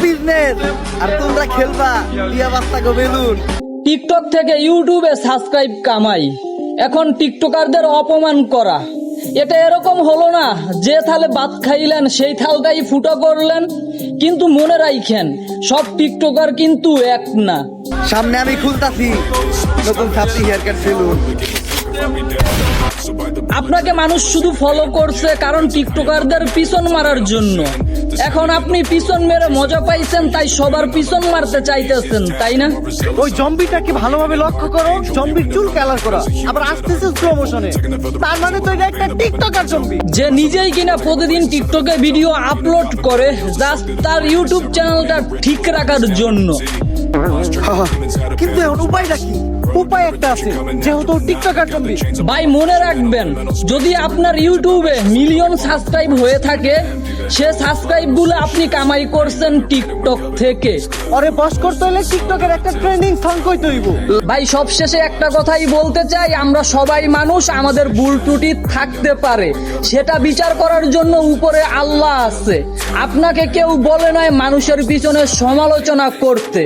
Business আর তোমরা খেলবা দিয়া বাস্তা গো বেলুন। টিকটক থেকে ইউটিউবে সাবস্ক্রাইব কামাই, এখন টিকটকারদের অপমান করা, এটা এরকম হলো না যে থালে ভাত খাইলেন সেই থালটাই ফুটো করলেন। কিন্তু মনে রাখেন, সব টিকটকার কিন্তু এক না। সামনে আমি খুলতাছি নতুন ছাত্রী হেয়ার কাট সেলুন। আপনাকে মানুষ শুধু ফলো করছে কারণ টিকটকারদের পিছন মারার জন্য। এখন আপনি পিছন মেরে মজা পাইছেন তাই সবার পিছন মারতে চাইতেছেন, তাই না? ওই জম্বিটাকে ভালোভাবে লক্ষ্য করো, জম্বির চুল কালার করা, আবার আসতেছে স্লো মোশনে, তার মানে তো এটা একটা টিকটকার জম্বি। যে নিজেই কিনা প্রতিদিন টিকটকে ভিডিও আপলোড করে জাস্ট তার ইউটিউব চ্যানেলটা ঠিক রাখার জন্য। কিন্তু এখন উপায়টা কি? উপায় একটা আছে, যেহেতু টিকটকার জম্বি। ভাই মনে রাখবেন, যদি আপনার ইউটিউবে মিলিয়ন সাবস্ক্রাইব হয়ে থাকে, সে সাবস্ক্রাইব গুলো আপনি কামাই করছেন টিকটক থেকে। আরে বস করতে হলে টিকটকের একটা ট্রেন্ডিং সং কইতে হইব। ভাই সবশেষে একটা কথাই বলতে চাই, আমরা সবাই মানুষ, আমাদের ভুল ত্রুটি থাকতে পারে, সেটা বিচার করার জন্য উপরে আল্লাহ আছে। আপনাকে কেউ বলে নয় মানুষের পিছনে সমালোচনা করতে।